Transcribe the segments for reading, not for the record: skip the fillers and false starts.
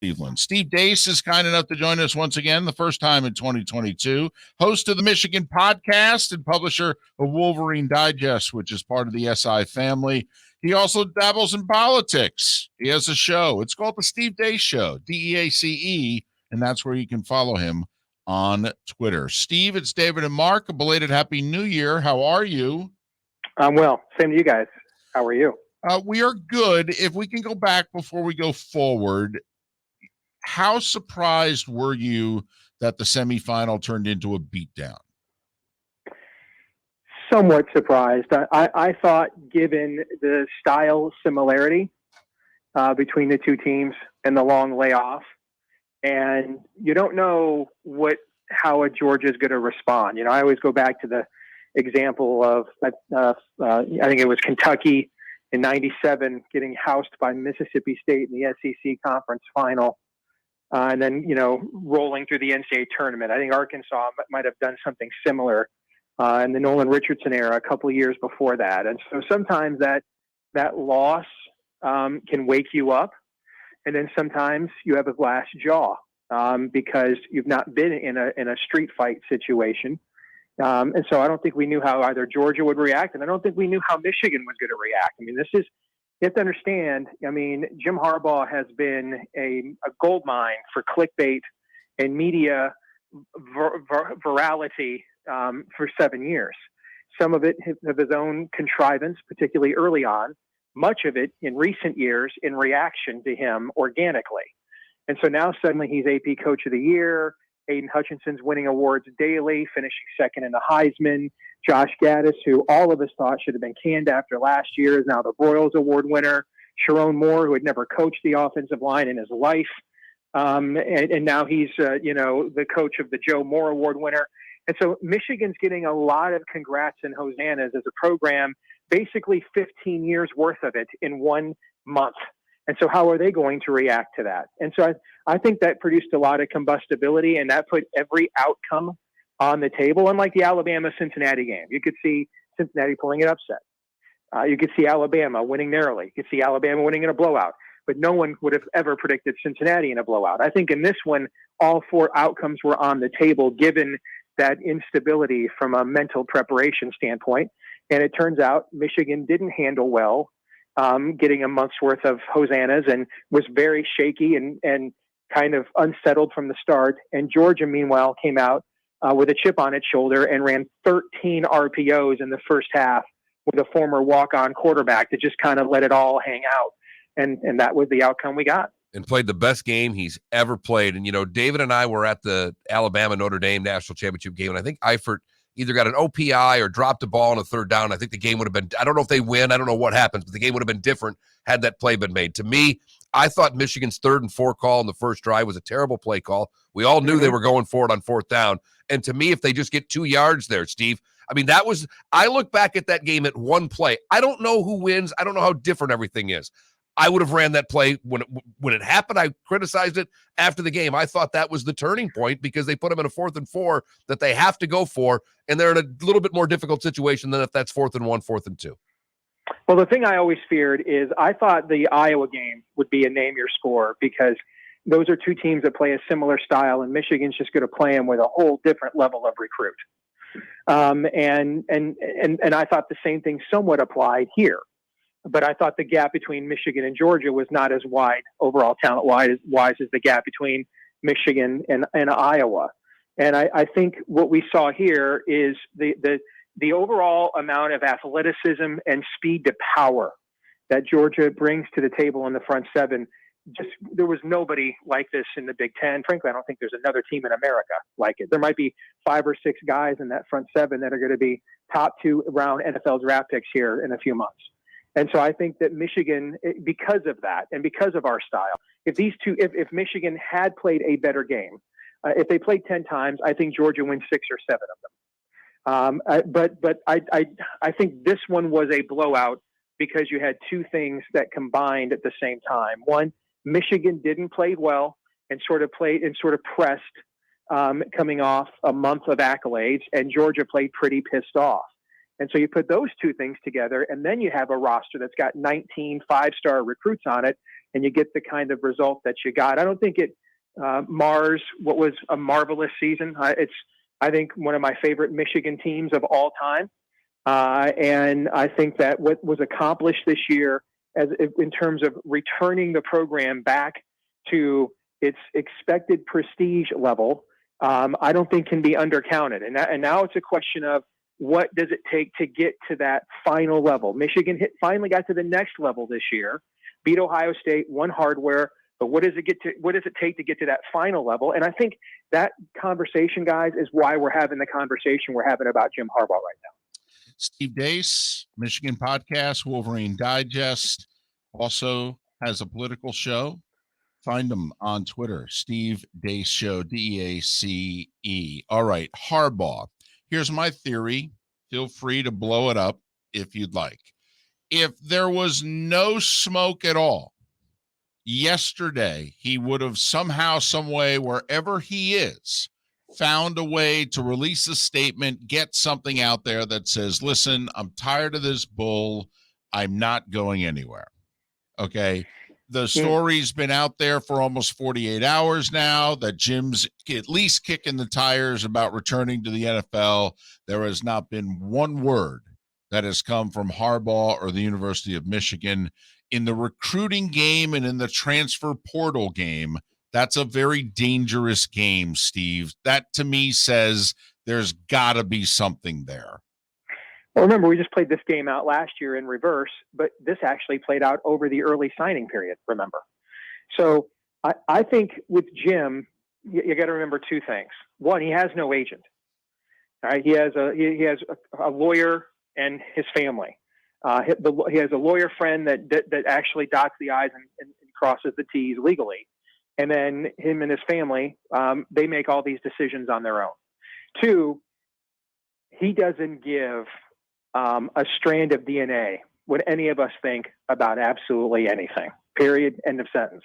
Cleveland. Steve Deace is kind enough to join us once again, the first time in 2022. Host of the Michigan podcast and publisher of Wolverine Digest, which is part of the SI family. He also dabbles in politics. He has a show. It's called The Steve Deace Show, DEACE, and that's where you can follow him on Twitter. Steve, it's David and Mark. A belated Happy New Year. How are you? I'm well. Same to you guys. How are you? We are good. If we can go back before we go forward, how surprised were you that the semifinal turned into a beatdown? Somewhat surprised. I thought, given the style similarity between the two teams and the long layoff, and you don't know how Georgia is going to respond. You know, I always go back to the example of I think it was Kentucky in '97 getting housed by Mississippi State in the SEC conference final. And then, rolling through the NCAA tournament. I think Arkansas might have done something similar in the Nolan Richardson era a couple of years before that. And so sometimes that loss can wake you up, and then sometimes you have a glass jaw because you've not been in a street fight situation. And so I don't think we knew how either Georgia would react, and I don't think we knew how Michigan was going to react. I mean, you have to understand, Jim Harbaugh has been a gold mine for clickbait and media virality for 7 years. Some of it of his own contrivance, particularly early on, much of it in recent years in reaction to him organically. And so now suddenly he's AP Coach of the Year. Aiden Hutchinson's winning awards daily, finishing second in the Heisman. Josh Gaddis, who all of us thought should have been canned after last year, is now the Broyles Award winner. Sharon Moore, who had never coached the offensive line in his life. And now he's, the coach of the Joe Moore Award winner. And so Michigan's getting a lot of congrats and hosannas as a program, basically 15 years worth of it in 1 month. And so how are they going to react to that? And so I think that produced a lot of combustibility, and that put every outcome on the table. Unlike the Alabama-Cincinnati game, you could see Cincinnati pulling an upset. You could see Alabama winning narrowly. You could see Alabama winning in a blowout. But no one would have ever predicted Cincinnati in a blowout. I think in this one, all four outcomes were on the table, given that instability from a mental preparation standpoint. And it turns out Michigan didn't handle well getting a month's worth of hosannas and was very shaky and kind of unsettled from the start. And Georgia, meanwhile, came out with a chip on its shoulder and ran 13 RPOs in the first half with a former walk-on quarterback to just kind of let it all hang out. And that was the outcome we got. And played the best game he's ever played. And, David and I were at the Alabama-Notre Dame National Championship game, and I think Eifert either got an OPI or dropped a ball on a third down. I think the game would have been – I don't know if they win. I don't know what happens, but the game would have been different had that play been made. To me, I thought Michigan's 3rd and 4 call in the first drive was a terrible play call. We all knew they were going for it on 4th down. And to me, if they just get 2 yards there, Steve, I mean, that was – I look back at that game at one play. I don't know who wins. I don't know how different everything is. I would have ran that play when it happened. I criticized it after the game. I thought that was the turning point because they put them in a 4th and 4 that they have to go for, and they're in a little bit more difficult situation than if that's 4th and 1, 4th and 2. Well, the thing I always feared is I thought the Iowa game would be a name your score because those are two teams that play a similar style, and Michigan's just going to play them with a whole different level of recruit. And I thought the same thing somewhat applied here. But I thought the gap between Michigan and Georgia was not as wide overall talent-wise as the gap between Michigan and Iowa. And I think what we saw here is the overall amount of athleticism and speed to power that Georgia brings to the table in the front seven. Just there was nobody like this in the Big Ten. Frankly, I don't think there's another team in America like it. There might be 5 or 6 guys in that front seven that are going to be top 2 round NFL draft picks here in a few months. And so I think that Michigan, because of that and because of our style, if Michigan had played a better game, if they played 10 times, I think Georgia wins 6 or 7 of them. But I think this one was a blowout because you had 2 things that combined at the same time. One, Michigan didn't play well and sort of pressed coming off a month of accolades, and Georgia played pretty pissed off. And so you put those 2 things together, and then you have a roster that's got 19 5-star recruits on it and you get the kind of result that you got. I don't think it mars what was a marvelous season. It's, I think, one of my favorite Michigan teams of all time. And I think that what was accomplished this year in terms of returning the program back to its expected prestige level, I don't think can be undercounted. And now it's a question of, what does it take to get to that final level? Michigan finally got to the next level this year, beat Ohio State, won hardware, but what does it take to get to that final level? And I think that conversation, guys, is why we're having the conversation we're having about Jim Harbaugh right now. Steve Deace, Michigan podcast, Wolverine Digest, also has a political show. Find him on Twitter, Steve Deace Show, DEACE. All right, Harbaugh. Here's my theory. Feel free to blow it up if you'd like. If there was no smoke at all, yesterday he would have somehow, some way, wherever he is, found a way to release a statement, get something out there that says, listen, I'm tired of this bull. I'm not going anywhere. Okay. The story's been out there for almost 48 hours now that Jim's at least kicking the tires about returning to the NFL. There has not been one word that has come from Harbaugh or the University of Michigan. In the recruiting game and in the transfer portal game, that's a very dangerous game, Steve. That to me says there's got to be something there. Well, remember, we just played this game out last year in reverse, but this actually played out over the early signing period, remember. So I think with Jim, you got to remember two things. One, he has no agent. All right? He has a lawyer and his family. He has a lawyer friend that actually dots the I's and crosses the T's legally. And then him and his family, they make all these decisions on their own. Two, he doesn't give a strand of DNA would any of us think about absolutely anything, period, end of sentence.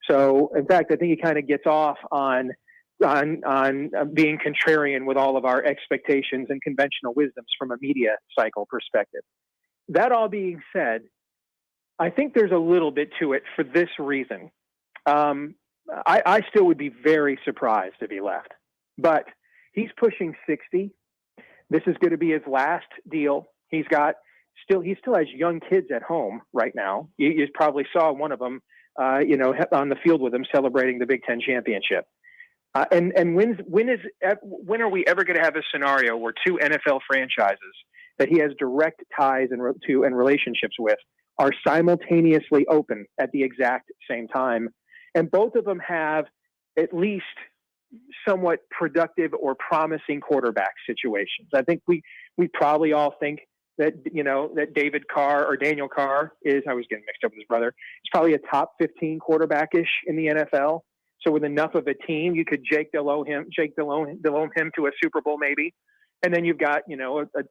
So, in fact, I think he kind of gets off on being contrarian with all of our expectations and conventional wisdoms from a media cycle perspective. That all being said, I think there's a little bit to it for this reason. I still would be very surprised if he left, but he's pushing 60. This is going to be his last deal. He still has young kids at home right now. You probably saw one of them, on the field with him celebrating the Big Ten championship. And when are we ever going to have a scenario where two NFL franchises that he has direct ties and relationships with are simultaneously open at the exact same time, and both of them have at least somewhat productive or promising quarterback situations? I think we probably all think that, that David Carr or Daniel Carr is, I was getting mixed up with his brother, he's probably a top 15 quarterback-ish in the NFL. So with enough of a team, you could Jake Delhomme him to a Super Bowl maybe. And then you've got,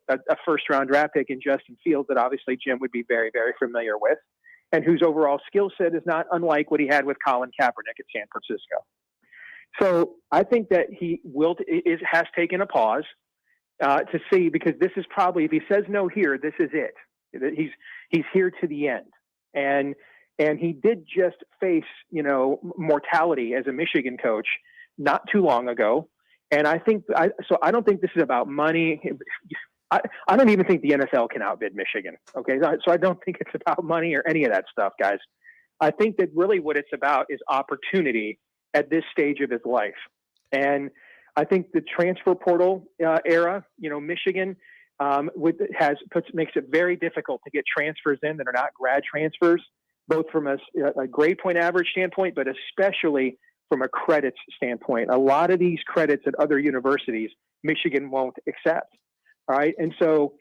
a first-round draft pick in Justin Fields that obviously Jim would be very, very familiar with, and whose overall skill set is not unlike what he had with Colin Kaepernick at San Francisco. So I think that he has taken a pause to see, because this is probably, if he says no here, this is it. He's here to the end, and he did just face mortality as a Michigan coach not too long ago, and I don't think this is about money. I don't even think the NFL can outbid Michigan. Okay, so I don't think it's about money or any of that stuff, guys. I think that really what it's about is opportunity at this stage of his life. And I think the transfer portal era, Michigan makes it very difficult to get transfers in that are not grad transfers, both from a grade point average standpoint, but especially from a credits standpoint. A lot of these credits at other universities, Michigan won't accept. All right. And so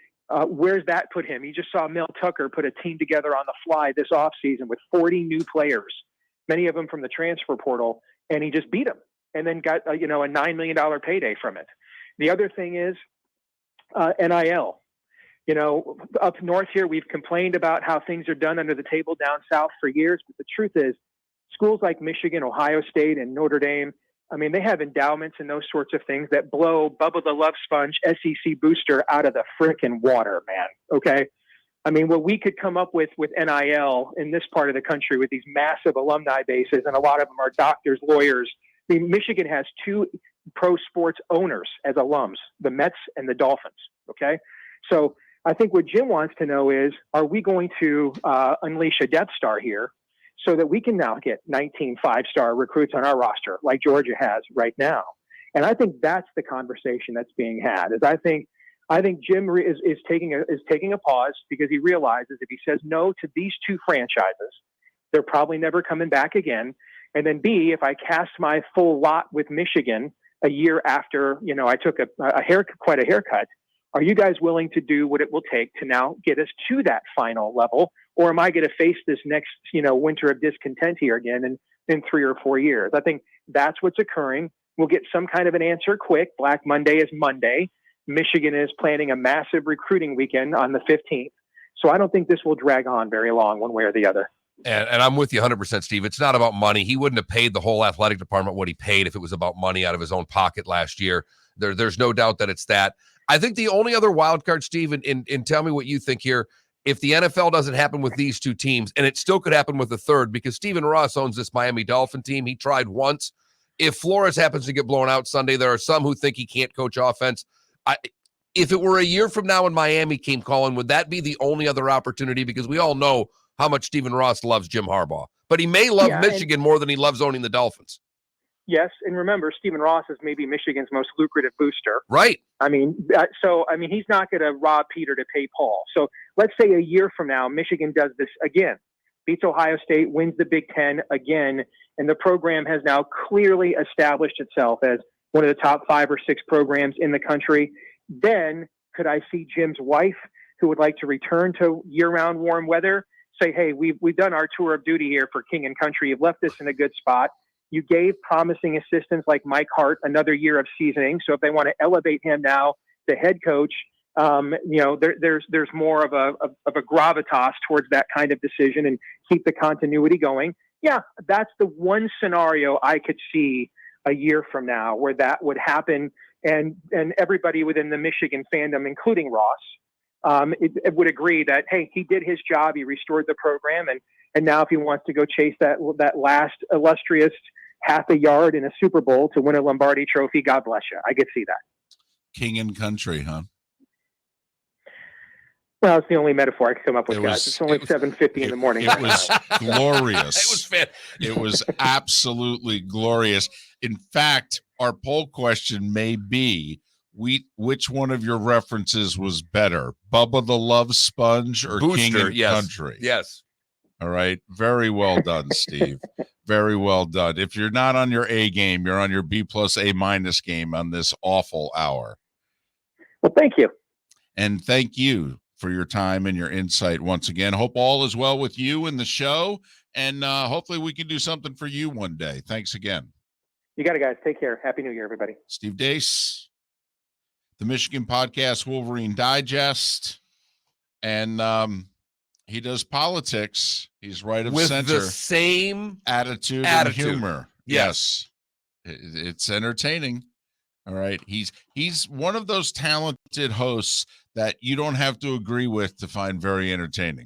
where's that put him? You just saw Mel Tucker put a team together on the fly this offseason with 40 new players, many of them from the transfer portal, and he just beat them and then got a $9 million payday from it. The other thing is NIL. Up north here, we've complained about how things are done under the table down south for years, but the truth is schools like Michigan, Ohio State, and Notre Dame, they have endowments and those sorts of things that blow Bubba the Love Sponge SEC booster out of the frickin' water, man. Okay. I mean, what we could come up with NIL in this part of the country with these massive alumni bases, and a lot of them are doctors, lawyers. I mean, Michigan has two pro sports owners as alums, the Mets and the Dolphins. Okay. So I think what Jim wants to know is, are we going to unleash a Death Star here so that we can now get 19 five-star recruits on our roster like Georgia has right now? And I think that's the conversation that's being had. Is I think Jim is taking a pause because he realizes if he says no to these two franchises, they're probably never coming back again. And then B, if I cast my full lot with Michigan a year after, I took quite a haircut, are you guys willing to do what it will take to now get us to that final level? Or am I going to face this next, winter of discontent here again in 3 or 4 years? I think that's what's occurring. We'll get some kind of an answer quick. Black Monday is Monday. Michigan is planning a massive recruiting weekend on the 15th. So I don't think this will drag on very long one way or the other. And I'm with you 100%, Steve. It's not about money. He wouldn't have paid the whole athletic department what he paid if it was about money out of his own pocket last year. There's no doubt that it's that. I think the only other wild card, Steve, and tell me what you think here, if the NFL doesn't happen with these two teams, and it still could happen with the third, because Stephen Ross owns this Miami Dolphin team. He tried once. If Flores happens to get blown out Sunday, there are some who think he can't coach offense. If it were a year from now and Miami came calling, would that be the only other opportunity? Because we all know how much Stephen Ross loves Jim Harbaugh. But he may love Michigan more than he loves owning the Dolphins. Yes, and remember, Stephen Ross is maybe Michigan's most lucrative booster. Right. I mean, he's not going to rob Peter to pay Paul. So let's say a year from now, Michigan does this again, beats Ohio State, wins the Big Ten again, and the program has now clearly established itself as one of the top 5 or 6 programs in the country. Then could I see Jim's wife, who would like to return to year-round warm weather, say, hey, we've done our tour of duty here for King and Country. You've left us in a good spot. You gave promising assistants like Mike Hart another year of seasoning. So if they want to elevate him now, the head coach, there's more of a gravitas towards that kind of decision and keep the continuity going. Yeah, that's the one scenario I could see a year from now where that would happen. And everybody within the Michigan fandom, including Ross, it would agree that, hey, he did his job. He restored the program. And now if he wants to go chase that last illustrious half a yard in a Super Bowl to win a Lombardi trophy, God bless you. I could see that. King and Country, huh? Well, it's the only metaphor I could come up with, guys. It's only 7:50 in the morning. It was glorious. It was absolutely glorious. In fact, our poll question may be, which one of your references was better, Bubba the Love Sponge or King and Country? Yes. All right. Very well done, Steve. Very well done. If you're not on your A game, you're on your B+ A- game on this awful hour. Well, thank you. And thank you for your time and your insight once again. Hope all is well with you and the show. And hopefully we can do something for you one day. Thanks again. You got it, guys. Take care. Happy New Year, everybody. Steve Deace, the Michigan Podcast Wolverine Digest. And he does politics. He's right of with center. The same attitude and humor. Yes. It's entertaining. All right. He's one of those talented hosts that you don't have to agree with to find very entertaining.